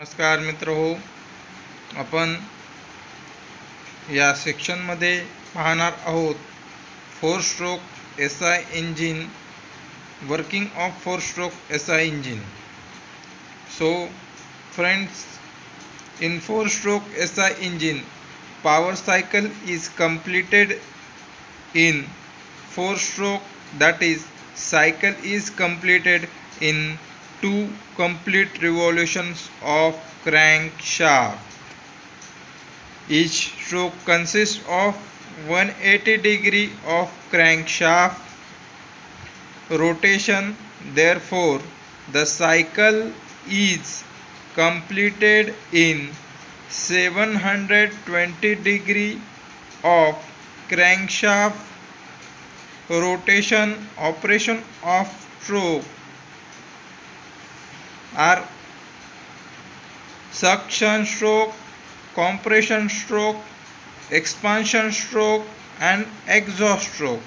नमस्कार मित्र हो. आपण या सेक्शनमध्ये पाहणार आहोत four stroke S I engine, working of four stroke S I engine. So friends, in four stroke SI engine, power cycle is completed in four stroke, that is, cycle is completed in two complete revolutions of crankshaft. Each stroke consists of 180 degree of crankshaft rotation. Therefore, the cycle is completed in 720 degree of crankshaft rotation. Operation of stroke are suction stroke, compression stroke, expansion stroke and exhaust stroke.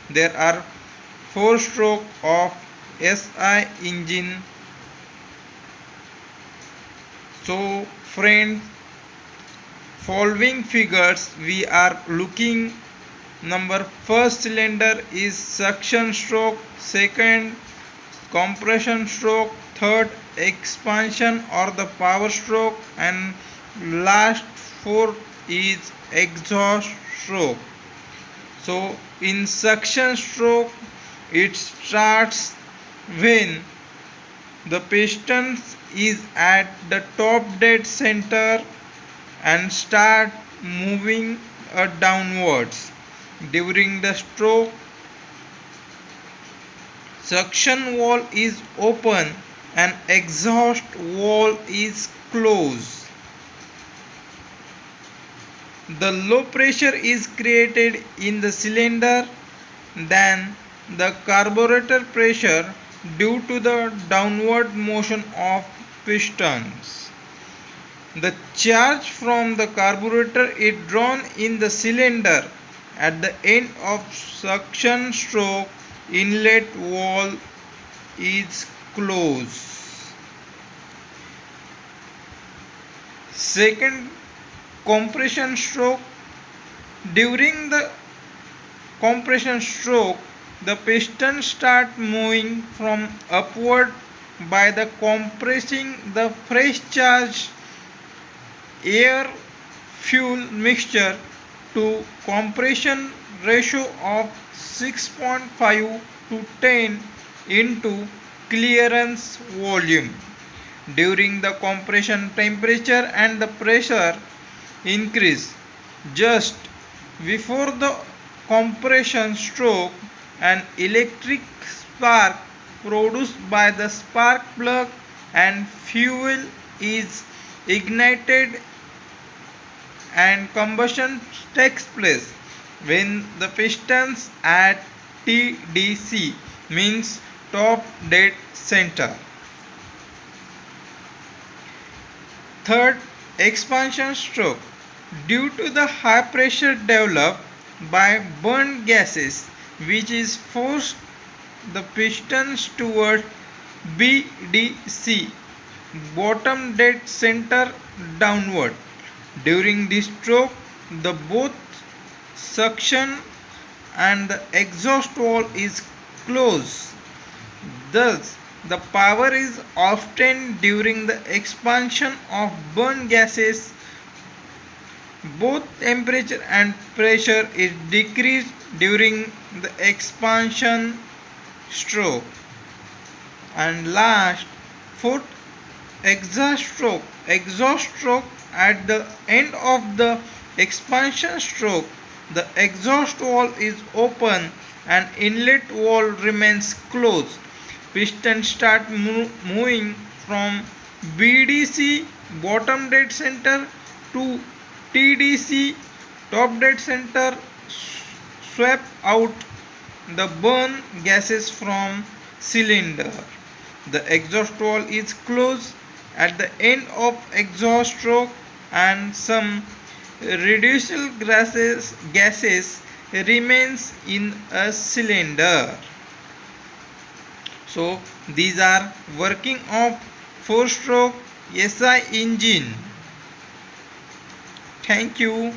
There are four stroke of SI engine. So friends, following figures we are looking. Number first cylinder is suction stroke, second compression stroke, third expansion or the power stroke, and last fourth is exhaust stroke. So in suction stroke, it starts when the piston is at the top dead center and start moving downwards. During the stroke, suction valve is open and exhaust valve is closed. The low pressure is created in the cylinder than the carburetor pressure due to the downward motion of pistons. The charge from the carburetor is drawn in the cylinder. At the end of suction stroke, inlet valve is closed. Second, compression stroke. During the compression stroke, the piston start moving from upward by the compressing the fresh charged air fuel mixture to compression ratio of 6.5 to 10 into clearance volume. During the compression, temperature and the pressure increase. Just before the compression stroke, an electric spark produced by the spark plug and fuel is ignited and combustion takes place when the pistons at TDC, means top dead center. Third, expansion stroke. Due to the high pressure developed by burnt gases which is forced the pistons toward BDC, bottom dead center, downward. During this stroke, the both suction and the exhaust valve is closed. Thus, the power is obtained during the expansion of burnt gases. Both temperature and pressure is decreased during the expansion stroke. And last, fourth, exhaust stroke. Exhaust stroke. At the end of the expansion stroke, the exhaust valve is open and inlet valve remains closed. Piston start moving from BDC, bottom dead center, to TDC, top dead center, swap out the burn gases from cylinder. The exhaust valve is closed at the end of exhaust stroke and some residual gases remains in a cylinder. So these are working of four stroke SI Engine. Thank you.